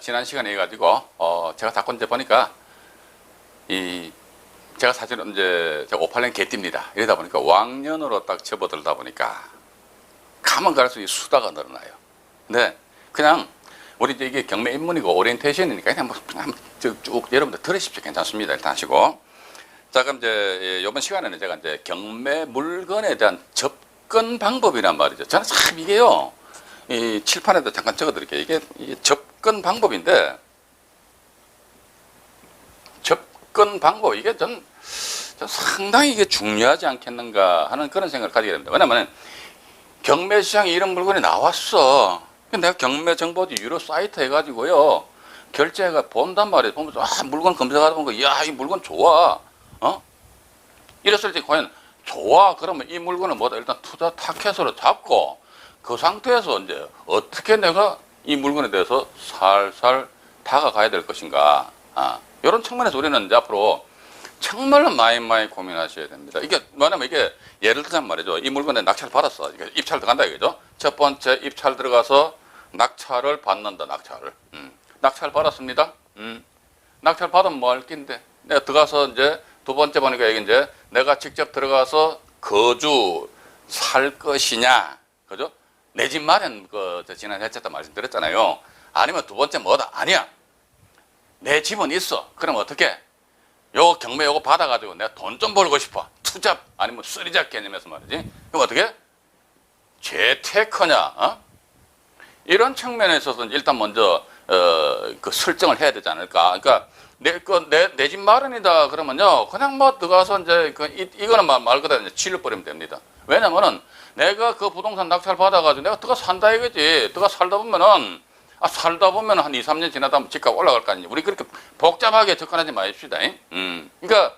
지난 시간에 해가지고 제가 자꾸 이제 보니까 제가 사실은 이제 58년 개띠입니다. 이러다 보니까 왕년으로 딱 접어들다 보니까 가면 갈수록 수다가 늘어나요. 근데 그냥 우리 이게 경매 입문이고 오리엔테이션이니까 그냥 쭉 여러분들 들으십시오. 괜찮습니다. 일단 하시고. 자, 그럼 이제 이번 시간에는 제가 이제 경매 물건에 대한 접근 방법이란 말이죠. 저는 참 이게요, 이 칠판에도 잠깐 적어드릴게요. 이게 접근 방법인데, 접근 방법, 이게 전 상당히 이게 중요하지 않겠는가 하는 그런 생각을 가지게 됩니다. 왜냐면 경매 시장에 이런 물건이 나왔어. 내가 경매 정보지 유료 사이트 해가지고요, 결제가 본단 말이에요. 보면서 물건 검색하다 보니까 야, 이 물건 좋아. 이랬을 때 과연 좋아, 그러면 이 물건은 뭐다? 일단 투자 타켓으로 잡고 그 상태에서 이제 어떻게 내가 이 물건에 대해서 살살 다가가야 될 것인가. 이런 측면에서 우리는 이제 앞으로 정말로 많이 고민하셔야 됩니다. 이게 뭐냐면, 이게 예를 들자면 말이죠. 이 물건에 낙찰을 받았어. 입찰 들어간다 이거죠. 첫 번째 입찰 들어가서 낙찰을 받는다. 낙찰 받았습니다. 낙찰 받으면 뭐 할 낀데, 내가 들어가서 이제 두 번째 보니까 이게 이제 내가 직접 들어가서 거주 살 것이냐, 그죠? 내 집 마련, 지난해 했다 말씀드렸잖아요. 아니면 두 번째 뭐다? 아니야, 내 집은 있어. 그럼 어떻게? 요거 경매 요거 받아가지고 내가 돈 좀 벌고 싶어. 투잡 아니면 쓰리잡 개념에서 말이지. 그럼 어떻게? 재테크냐? 이런 측면에 있어서 일단 먼저 그 설정을 해야 되지 않을까. 그러니까 내 집 마련이다 그러면요, 그냥 뭐 들어가서 이제 이거는 말 그대로 이제 질러버리면 됩니다. 왜냐면은 내가 그 부동산 낙찰 받아가지고 내가 들어가 산다 이거지. 들어가 살다 보면은 한 2, 3년 지나다 보면 집값 올라갈 거 아니에요. 우리 그렇게 복잡하게 접근하지 마십시다. 그러니까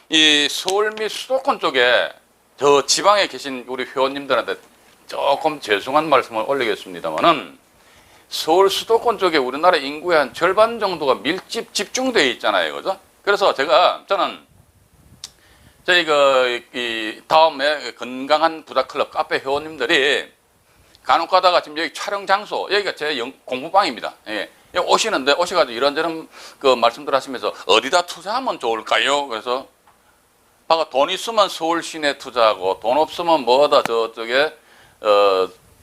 이 서울 및 수도권 쪽에 저 지방에 계신 우리 회원님들한테 조금 죄송한 말씀을 올리겠습니다만은, 서울 수도권 쪽에 우리나라 인구의 한 절반 정도가 밀집 집중되어 있잖아요. 그죠? 그래서 저는 저희 이 다음에 건강한 부자클럽 카페 회원님들이 간혹 가다가 지금 여기 촬영 장소, 여기가 제 공부방입니다. 예. 여기 오시는데 오셔가지고 이런저런 그 말씀들 하시면서 어디다 투자하면 좋을까요? 그래서 봐가 돈 있으면 서울 시내 투자하고 돈 없으면 뭐다 저쪽에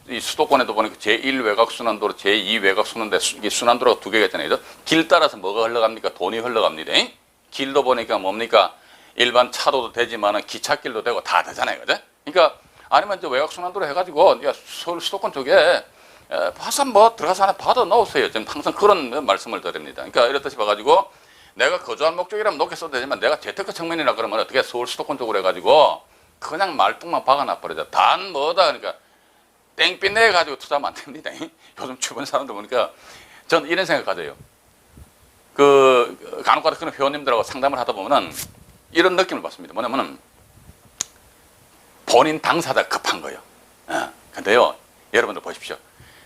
이 수도권에도 보니까 제1 외곽 순환도로, 제2 외곽 순환도로, 이게 순환도로가 두 개가 있잖아요. 길 따라서 뭐가 흘러갑니까? 돈이 흘러갑니다. 길도 보니까 뭡니까? 일반 차도도 되지만은 기찻길도 되고 다 되잖아요. 그죠? 그러니까 아니면 이제 외곽 순환도로 해가지고 서울 수도권 쪽에 봐서 뭐 들어가서 하나 받아 넣으세요. 지금 항상 그런 말씀을 드립니다. 그러니까 이렇듯이 봐가지고 내가 거주할 목적이라면 높게 써도 되지만 내가 재테크 측면이라 그러면 어떻게 서울 수도권 쪽으로 해가지고 그냥 말뚝만 박아놔 버리자. 단 뭐다 그러니까 땡빛 내가지고 투자하면 안 됩니다. 요즘 주변 사람들 보니까 전 이런 생각 가져요. 간혹 가다 그런 회원님들하고 상담을 하다 보면은 이런 느낌을 받습니다. 뭐냐면은 본인 당사자가 급한 거예요. 근데요, 여러분들 보십시오.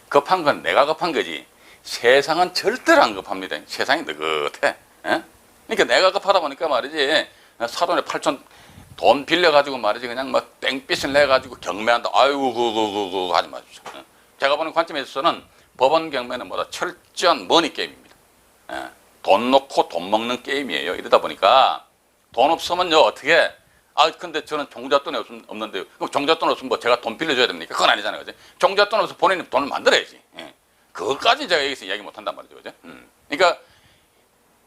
급한 건 내가 급한 거지 세상은 절대로 안 급합니다. 세상이 느긋해. 그러니까 내가 급하다 보니까 말이지, 사돈에 8천 돈 빌려가지고 말이지, 그냥 뭐 땡빛을 내가지고 경매한다. 아이고, 하지 마십시오. 제가 보는 관점에 있어서는 법원 경매는 뭐다? 철저한 머니 게임입니다. 돈 놓고 돈 먹는 게임이에요. 이러다 보니까 돈 없으면요, 어떻게? 근데 저는 종잣돈이 없는데요. 그럼 종잣돈 없으면 뭐 제가 돈 빌려줘야 됩니까? 그건 아니잖아요. 그죠? 종잣돈 없어서 본인이 돈을 만들어야지. 그것까지 제가 여기서 이야기 못 한단 말이죠. 그죠? 그러니까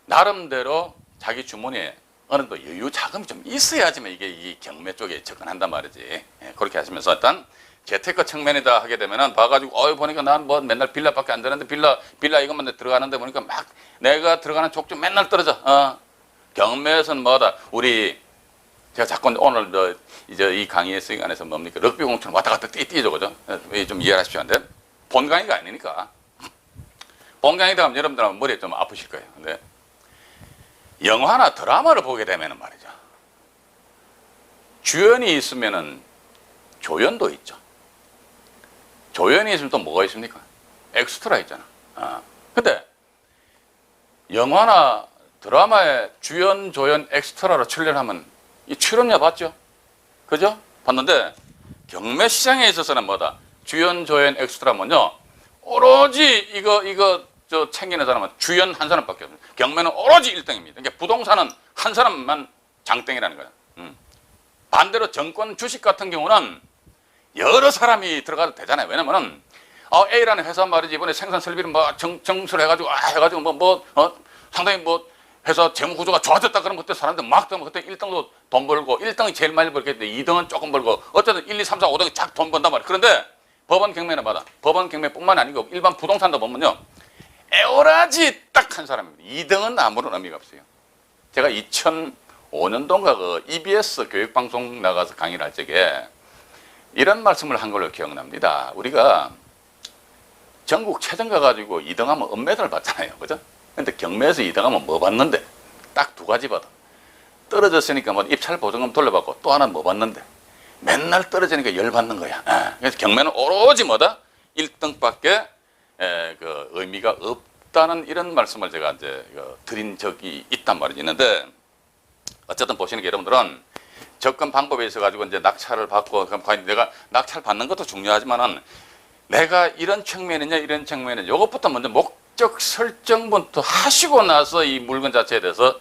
나름대로 자기 주머니에 어느 정도 여유 자금이 좀 있어야지만 이게 이 경매 쪽에 접근한단 말이지. 그렇게 하시면서 일단 재테크 측면이다 하게 되면은 봐가지고 보니까 난 뭐 맨날 빌라밖에 안 되는데 빌라 이것만 들어가는데 보니까 막 내가 들어가는 족좀 맨날 떨어져. 경매에서는 뭐다? 제가 자꾸 오늘 이제 이 강의의 시간에서 뭡니까? 럭비 공처럼 왔다 갔다 뛰죠, 그죠? 좀 이해하십시오. 근데 본 강의가 아니니까. 본 강의다 하면 여러분들은 머리에 좀 아프실 거예요. 근데 영화나 드라마를 보게 되면은 말이죠, 주연이 있으면은 조연도 있죠. 조연이 있으면 또 뭐가 있습니까? 엑스트라 있잖아. 근데 영화나 드라마에 주연, 조연, 엑스트라로 출연하면 이 출연료 받죠? 그죠? 받는데 경매 시장에 있어서는 뭐다? 주연, 조연, 엑스트라면요, 오로지 이거 저 챙기는 사람은 주연 한 사람밖에 없습니다. 경매는 오로지 1등입니다. 그러니까 부동산은 한 사람만 장땡이라는 거예요. 반대로 정권 주식 같은 경우는 여러 사람이 들어가도 되잖아요. 왜냐면은 A라는 회사 말이지 이번에 생산 설비를 뭐 정수를 해가지고 상당히 뭐 회사 재무 구조가 좋아졌다 그러면 그때 사람들 막 들면 그때 1등도 돈 벌고 1등이 제일 많이 벌겠는데 2등은 조금 벌고 어쨌든 1, 2, 3, 4, 5등이 쫙 돈 번단 말이에요. 그런데 법원 경매는 받아. 법원 경매뿐만 아니고 일반 부동산도 보면요. 에오라지 딱 한 사람입니다. 2등은 아무런 의미가 없어요. 제가 2005년도인가 그 EBS 교육방송 나가서 강의를 할 적에 이런 말씀을 한 걸로 기억납니다. 우리가 전국 체전 가가지고 2등하면 은메달 받잖아요. 그죠? 근데 경매에서 2등하면 뭐 받는데? 딱 두 가지 받아. 떨어졌으니까 뭐 입찰 보증금 돌려받고 또 하나는 뭐 받는데? 맨날 떨어지니까 열 받는 거야. 그래서 경매는 오로지 뭐다? 1등밖에 그 의미가 없다는 이런 말씀을 제가 이제 드린 적이 있단 말이 있는데 어쨌든 보시는 게 여러분들은 접근 방법에 있어 가지고 이제 낙찰을 받고 그럼 과연 내가 낙찰 받는 것도 중요하지만은 내가 이런 측면이냐 이런 측면이냐 이것부터 먼저 목적 설정부터 하시고 나서 이 물건 자체에 대해서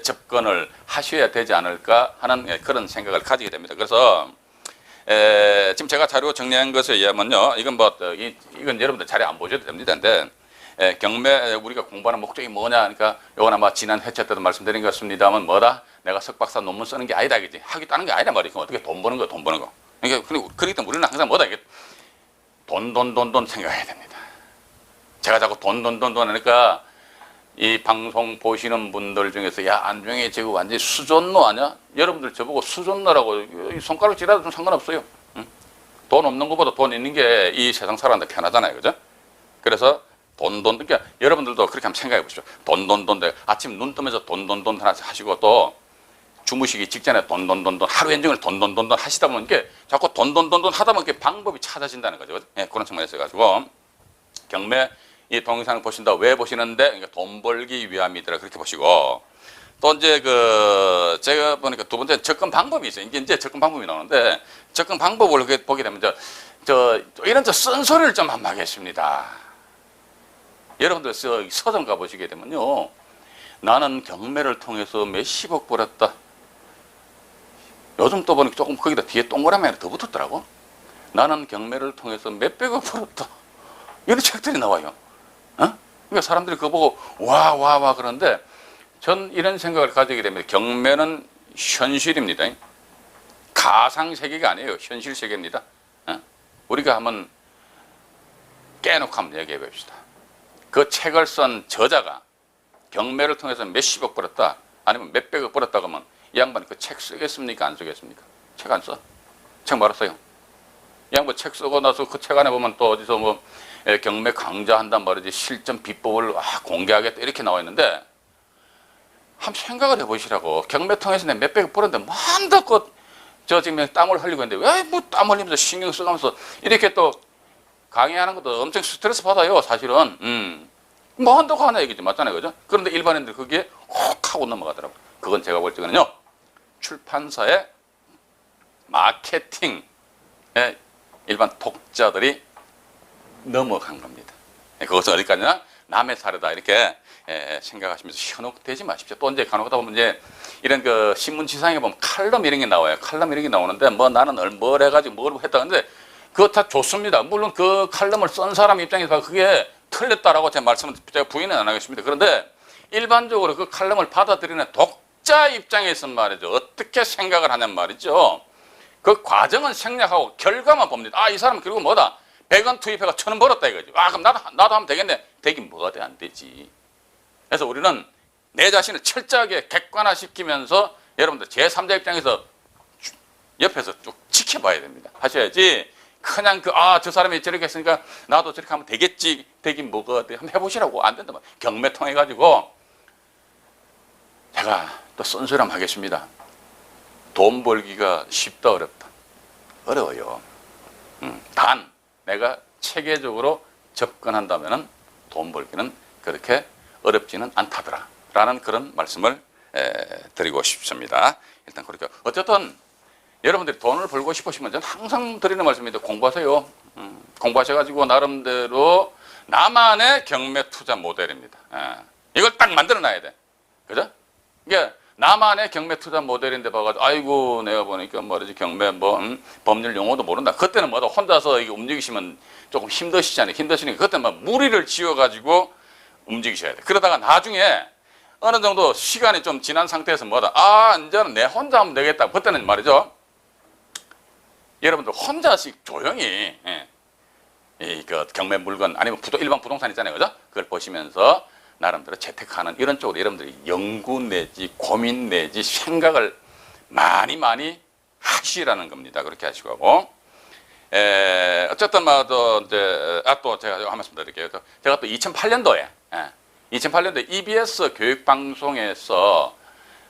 접근을 하셔야 되지 않을까 하는 그런 생각을 가지게 됩니다. 그래서 지금 제가 자료 정리한 것에 의하면요, 이건 이건 여러분들 자료 안 보셔도 됩니다. 근데 경매 우리가 공부하는 목적이 뭐냐 하니까 요건 아마 지난 회차 때도 말씀드린 것 같습니다만 뭐다? 내가 석박사 논문 쓰는 게 아니다, 그지? 하겠다는 게 아니란 말이야. 어떻게 돈 버는 거, 돈 버는 거. 그러니까 그렇기 때문에 우리는 항상 뭐다? 이게 돈 생각해야 됩니다. 제가 자꾸 돈 하니까 이 방송 보시는 분들 중에서 야 안중에 지금 완전히 수존노 아냐? 여러분들 저보고 수존노라고 손가락 질라도 좀 상관없어요. 응? 돈 없는 것보다 돈 있는 게 이 세상 살아는데 편하잖아요, 그죠? 그래서 그러니까 여러분들도 그렇게 한번 생각해 보시죠. 돈 아침 눈 뜨면서 돈 하나 하시고 또 주무시기 직전에 돈 하루 종일 돈 하시다 보면 이게 자꾸 돈 하다 보면 이게 방법이 찾아진다는 거죠. 예, 그런 측면에서 가지고 경매 이 동영상을 보신다. 왜 보시는데? 그러니까 돈 벌기 위함이더라. 그렇게 보시고 또 이제 제가 보니까 두 번째 접근 방법이 있어요. 이제 접근 방법이 나오는데 접근 방법을 보게 되면 이런 쓴소리를 좀 한번 하겠습니다. 여러분들 서점 가보시게 되면요. 나는 경매를 통해서 몇십억 벌었다. 요즘 또 보니까 조금 거기다 뒤에 동그라미 하나 더 붙었더라고. 나는 경매를 통해서 몇백억 벌었다. 이런 책들이 나와요. 그러니까 사람들이 그거 보고 와 그러는데 전 이런 생각을 가지게 됩니다. 경매는 현실입니다. 가상세계가 아니에요. 현실 세계입니다. 우리가 한번 깨놓고 한번 얘기해 봅시다. 그 책을 쓴 저자가 경매를 통해서 몇십억 벌었다 아니면 몇백억 벌었다 그러면 이 양반이 그 책 쓰겠습니까? 안 쓰겠습니까? 책 안 써. 책 말았어요. 이 양반 책 쓰고 나서 그 책 안에 보면 또 어디서 뭐 경매 강좌한단 말이지 실전 비법을 공개하겠다 이렇게 나와 있는데 한번 생각을 해보시라고. 경매 통해서 내 몇백억 벌었는데 뭐한다고 저 지금 땀을 흘리고 있는데 왜 뭐 땀 흘리면서 신경 써가면서 이렇게 또 강의하는 것도 엄청 스트레스 받아요, 사실은. 뭐 한다고 하나 얘기지, 맞잖아요, 그죠? 그런데 일반인들 거기에 혹 하고 넘어가더라고요. 그건 제가 볼 적에는요, 출판사의 마케팅에 일반 독자들이 넘어간 겁니다. 그것은 어디까지나 남의 사례다, 이렇게 생각하시면서 현혹되지 마십시오. 또 이제 간혹 하다 보면 이제 이런 신문지상에 보면 칼럼 이런 게 나와요. 칼럼 이런 게 나오는데 뭐 나는 뭘 해가지고 뭘 했다. 근데 그거 다 좋습니다. 물론 그 칼럼을 쓴 사람 입장에서 그게 틀렸다라고 제 말씀은 제가 부인은 안 하겠습니다. 그런데 일반적으로 그 칼럼을 받아들이는 독자 입장에서 말이죠. 어떻게 생각을 하냔 말이죠. 그 과정은 생략하고 결과만 봅니다. 이 사람은 결국 뭐다? 100원 투입해가 1000원 벌었다 이거죠. 그럼 나도 하면 되겠네. 되긴 뭐가 돼? 안 되지. 그래서 우리는 내 자신을 철저하게 객관화시키면서 여러분들 제3자 입장에서 옆에서 쭉 지켜봐야 됩니다. 하셔야지 그냥 저 사람이 저렇게 했으니까 나도 저렇게 하면 되겠지. 되긴 뭐가 돼. 한번 해보시라고. 안 된다. 경매 통해가지고 제가 또 쓴소리 한번 하겠습니다. 돈 벌기가 쉽다 어렵다. 어려워요. 단 내가 체계적으로 접근한다면 돈 벌기는 그렇게 어렵지는 않다더라 라는 그런 말씀을 드리고 싶습니다. 일단 그렇게 어쨌든 여러분들이 돈을 벌고 싶으시면 저는 항상 드리는 말씀입니다. 공부하세요. 공부하셔가지고 나름대로 나만의 경매 투자 모델입니다. 이걸 딱 만들어 놔야 돼. 그죠? 이게 나만의 경매 투자 모델인데 봐가지고 아이고 내가 보니까 뭐지 경매 법률 용어도 모른다. 그때는 뭐다 혼자서 이게 움직이시면 조금 힘드시잖아요. 힘드시니까 그때는 막 무리를 지어가지고 움직이셔야 돼. 그러다가 나중에 어느 정도 시간이 좀 지난 상태에서 뭐다 이제는 내 혼자 하면 되겠다. 그때는 말이죠. 여러분들 혼자씩 조용히 그 경매 물건 아니면 일반 부동산 있잖아요. 그죠? 그걸 보시면서 나름대로 재테크하는 이런 쪽으로 여러분들이 연구 내지 고민 내지 생각을 많이 하시라는 겁니다. 그렇게 하시고 하고 어쨌든 또 제가 한 말씀 드릴게요. 제가 또 2008년도에 EBS 교육방송에서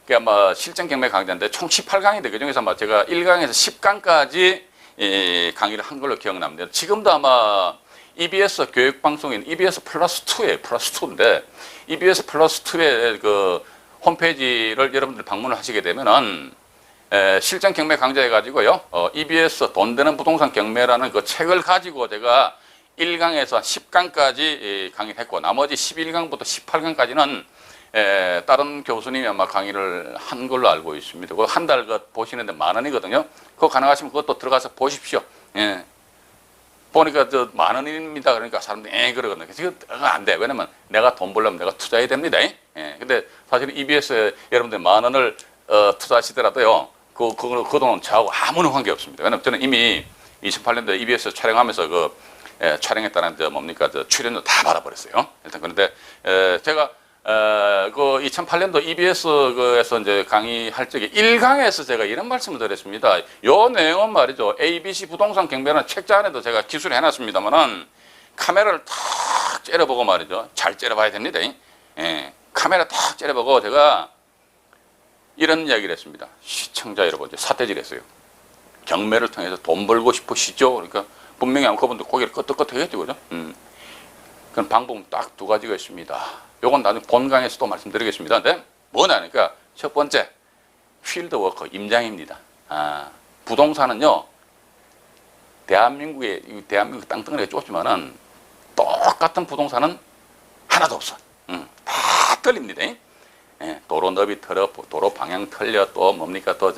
그러니까 실전 경매 강좌인데 총 18강인데 그 중에서 제가 1강에서 10강까지 강의를 한 걸로 기억납니다. 지금도 아마 EBS 교육방송인 EBS 플러스 2에 플러스 2인데 EBS 플러스 2의 그 홈페이지를 여러분들 방문을 하시게 되면은 실전 경매 강좌 해가지고요. EBS 돈 되는 부동산 경매라는 그 책을 가지고 제가 1강에서 10강까지 강의를 했고 나머지 11강부터 18강까지는 다른 교수님이 아마 강의를 한 걸로 알고 있습니다. 그거 한 달 보시는데 10,000원이거든요. 그거 가능하시면 그것도 들어가서 보십시오. 보니까 10,000원입니다. 그러니까 사람들이 그러거든요. 지금 안 돼. 왜냐면 내가 돈 벌려면 내가 투자해야 됩니다. 근데 사실 EBS에 여러분들 10,000원을 투자하시더라도요. 그 돈은 저하고 아무런 관계 없습니다. 왜냐면 저는 이미 28년도에 EBS 촬영하면서 촬영했다는 출연료 다 받아버렸어요. 일단 그런데 제가 그 2008년도 EBS에서 이제 강의할 적에 1강에서 제가 이런 말씀을 드렸습니다. 요 내용은 말이죠. ABC 부동산 경매라는 책자 안에도 제가 기술을 해놨습니다만은 카메라를 탁 째려보고 말이죠. 잘 째려봐야 됩니다. 카메라 탁 째려보고 제가 이런 이야기를 했습니다. 시청자 여러분, 사태질 했어요. 경매를 통해서 돈 벌고 싶으시죠? 그러니까 분명히 아마 그분들 고개를 끄덕끄덕하겠죠, 그죠? 그런 방법은 딱 2가지가 있습니다. 요건 나중에 본강에서 또 말씀드리겠습니다. 근데 뭐냐니까 첫 번째 필드워커 임장입니다. 부동산은요 대한민국 땅덩어리가 좁지만은 똑같은 부동산은 하나도 없어. 다 틀립니다. 도로 너비 틀려, 도로 방향 틀려, 또 뭡니까 또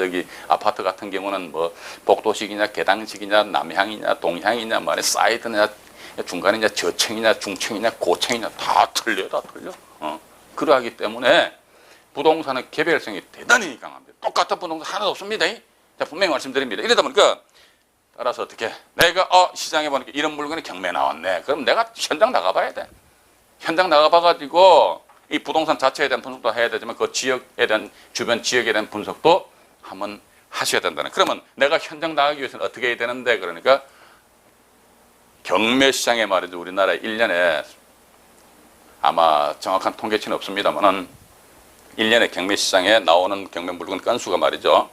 아파트 같은 경우는 뭐 복도식이냐 계단식이냐 남향이냐 동향이냐 말에 사이드냐 중간이냐 저층이냐 중층이냐 고층이냐 다 틀려. 그러하기 때문에 부동산의 개별성이 대단히 강합니다. 똑같은 부동산 하나도 없습니다. 자, 분명히 말씀드립니다. 이러다 보니까 따라서 어떻게 내가 시장에 보니까 이런 물건이 경매 나왔네. 그럼 내가 현장 나가봐야 돼. 현장 나가봐가지고 이 부동산 자체에 대한 분석도 해야 되지만 그 지역에 대한 주변 지역에 대한 분석도 한번 하셔야 된다는. 그러면 내가 현장 나가기 위해서는 어떻게 해야 되는데 그러니까 경매 시장에 말이죠. 우리나라에 1년에 아마 정확한 통계치는 없습니다만은 1년에 경매 시장에 나오는 경매 물건 건수가 말이죠.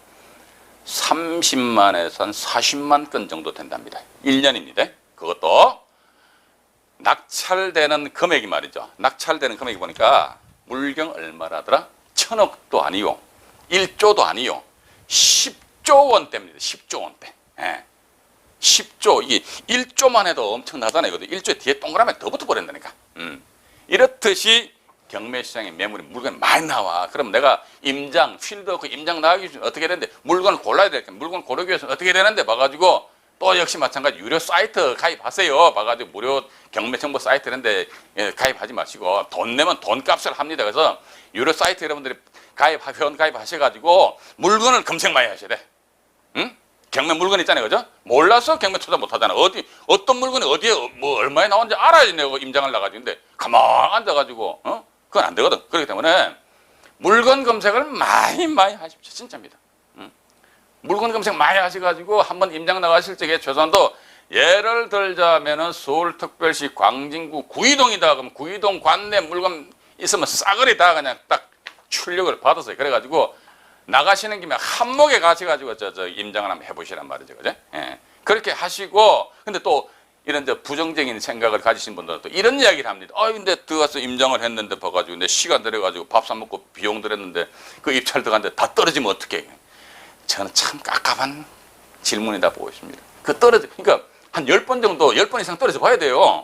30만에서 한 40만 건 정도 된답니다. 1년입니다. 그것도 낙찰되는 금액이 말이죠. 낙찰되는 금액이 보니까 물경 얼마라더라? 1,000억도 아니요. 1조도 아니요. 10조 원대입니다. 10조 원대. 10조. 이게 1조만 해도 엄청나잖아요. 1조에 뒤에 동그라미 더 붙어버린다니까. 이렇듯이 경매시장에 매물이 물건이 많이 나와. 그럼 내가 임장, 필드워크 임장 나가기 위해서 어떻게 되는데 물건을 골라야 되니까 물건을 고르기 위해서 어떻게 되는데 봐가지고 또 역시 마찬가지 유료 사이트 가입하세요. 봐가지고 무료 경매 정보 사이트인데 가입하지 마시고 돈 내면 돈값을 합니다. 그래서 유료 사이트 여러분들이 회원 가입하셔가지고 물건을 검색 많이 하셔야 돼. 응? 경매 물건 있잖아요. 그죠? 몰라서 경매 투자 못 하잖아. 어떤 물건이 어디에 뭐 얼마에 나오는지 알아야 내고 임장을 나가지고. 근데 가만 앉아가지고, 그건 안 되거든. 그렇기 때문에 물건 검색을 많이 하십시오. 진짜입니다. 물건 검색 많이 하셔가지고 한번 임장 나가실 적에 최소한도 예를 들자면은 서울특별시 광진구 구이동이다. 그럼 구이동 관내 물건 있으면 싸그리 다 그냥 딱 출력을 받았어요. 그래가지고 나가시는 김에 한목에 가셔가지고 임장을 한번 해보시란 말이죠. 그죠? 그렇게 하시고, 근데 또 이런 부정적인 생각을 가지신 분들은 또 이런 이야기를 합니다. 근데 들어가서 임장을 했는데 봐가지고 내 시간 들여가지고 밥 사 먹고 비용 들였는데 그 입찰 들어갔는데 다 떨어지면 어떡해? 저는 참 깝깝한 질문이다 보고 있습니다. 그러니까 한 10번 정도, 10번 이상 떨어져 봐야 돼요.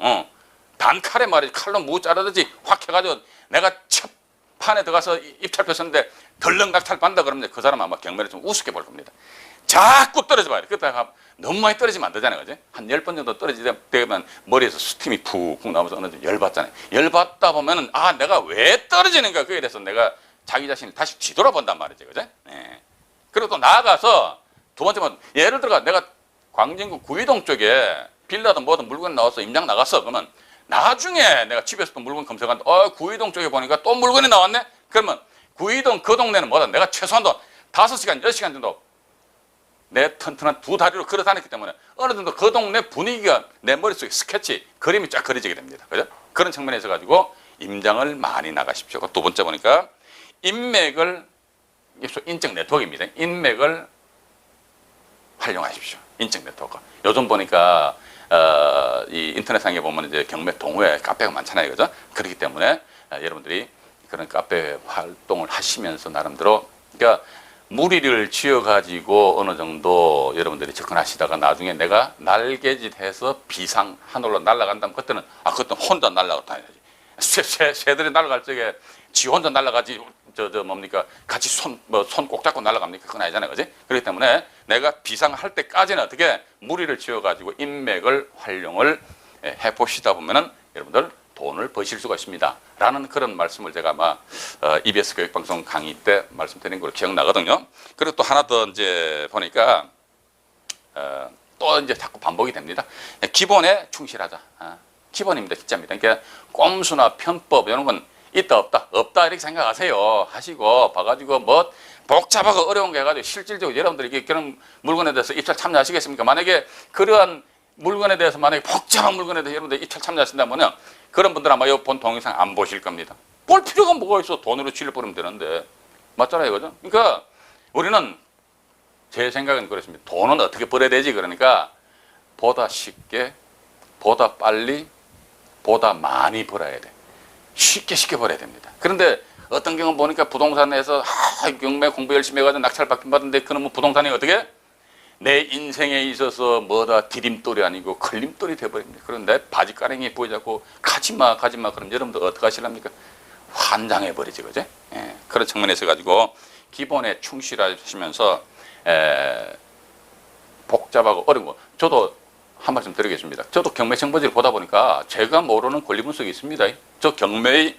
단칼에 말이지 칼로 무 자르듯이 확 해가지고 내가 첫 판에 들어가서 입찰 폈었는데 덜렁 낙찰 받는다 그러면 그 사람 아마 경매를 좀 우습게 볼 겁니다. 자꾸 떨어져 봐야 돼. 그러다가 너무 많이 떨어지면 안 되잖아요. 그지? 한 10번 정도 떨어지면 머리에서 스팀이 푹푹 나면서 어느 정도 열받잖아요. 열받다 보면은 아, 내가 왜 떨어지는가 그에 대해서 내가 자기 자신을 다시 뒤돌아본단 말이죠. 그죠? 예. 그리고 또 나아가서 두 번째는 예를 들어 내가 광진구 구이동 쪽에 빌라든 뭐든 물건 나와서 임장 나갔어. 그러면 나중에 내가 집에서 또 물건 검색하는데 구이동 쪽에 보니까 또 물건이 나왔네? 그러면 구이동 그 동네는 뭐다? 내가 최소한도 5시간, 10시간 정도 내 튼튼한 두 다리로 걸어 다녔기 때문에 어느 정도 그 동네 분위기가 내 머릿속에 스케치, 그림이 쫙 그려지게 됩니다. 그죠? 그런 측면에서 가지고 임장을 많이 나가십시오. 두 번째 보니까 인맥을, 인적 네트워크입니다. 인맥을 활용하십시오. 인적 네트워크. 요즘 보니까 이 인터넷상에 보면 이제 경매 동호회 카페가 많잖아요. 그죠? 그렇기 때문에 여러분들이 그런 카페 활동을 하시면서 나름대로, 그러니까 무리를 지어가지고 어느 정도 여러분들이 접근하시다가 나중에 내가 날개짓해서 비상 하늘로 날아간다면 그때는 그때는 혼자 날아가 다녀야지. 새들이 날아갈 적에 지 혼자 날아가지 뭡니까 같이 손 꼭 잡고 날아갑니까? 그건 아니잖아요. 그지? 그렇기 때문에 내가 비상할 때까지는 어떻게 무리를 지어가지고 인맥을 활용을 해보시다 보면은 여러분들 돈을 버실 수가 있습니다. 라는 그런 말씀을 제가 아마 EBS 교육방송 강의 때 말씀드린 걸로 기억나거든요. 그리고 또 하나 더 이제 보니까 또 이제 자꾸 반복이 됩니다. 기본에 충실하자. 기본입니다. 진짜입니다. 그러니까 꼼수나 편법 이런 건 있다 없다 이렇게 생각하세요. 하시고 봐가지고 뭐 복잡하고 어려운 게 해가지고 실질적으로 여러분들이 그런 물건에 대해서 입찰 참여하시겠습니까? 만약에 그러한 물건에 대해서 만약에 복잡한 물건에 대해서 여러분들 입찰 참여하신다면요, 그런 분들 아마 본 동영상 안 보실 겁니다. 볼 필요가 뭐가 있어? 돈으로 치를 뿌리면 되는데. 맞잖아요. 그죠? 그러니까 우리는 제 생각은 그렇습니다. 돈은 어떻게 벌어야 되지? 그러니까 보다 쉽게, 보다 빨리, 보다 많이 벌어야 돼. 쉽게 벌어야 됩니다. 그런데 어떤 경우 보니까 부동산에서 경매 공부 열심히 해가지고 낙찰 받긴 받는데 그놈은 부동산이 어떻게? 내 인생에 있어서 뭐다 디딤돌이 아니고 걸림돌이 돼버립니다. 그런데 바지가랭이 보이자고 가지마 그럼 여러분들 어떻게 하실랍니까? 환장해버리지. 그죠? 예, 그런 측면에서 가지고 기본에 충실하시면서 복잡하고 어려운 거, 저도 한 말씀 드리겠습니다. 저도 경매 정보지를 보다 보니까 제가 모르는 권리 분석이 있습니다. 저 경매의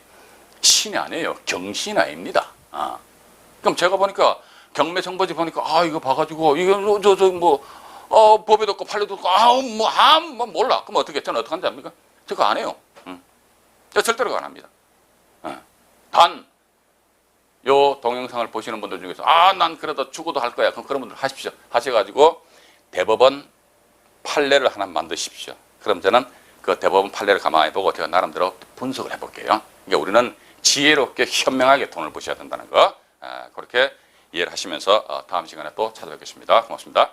신이 아니에요. 경신 아닙니다. 그럼 제가 보니까 경매 정보지 보니까 이거 봐가지고 이거 법에도 없고 판례도 없고 뭐 몰라. 그럼 어떻게 저는 어떻게 하는지 압니까? 저거 안 해요. 저 절대로 안 합니다. 단 요 동영상을 보시는 분들 중에서 난 그래도 죽어도 할 거야. 그럼 그런 분들 하십시오. 하셔가지고 대법원 판례를 하나 만드십시오. 그럼 저는 그 대법원 판례를 가만히 보고 제가 나름대로 분석을 해볼게요. 그러니까 우리는 지혜롭게 현명하게 돈을 버셔야 된다는 거, 그렇게 이해를 하시면서 다음 시간에 또 찾아뵙겠습니다. 고맙습니다.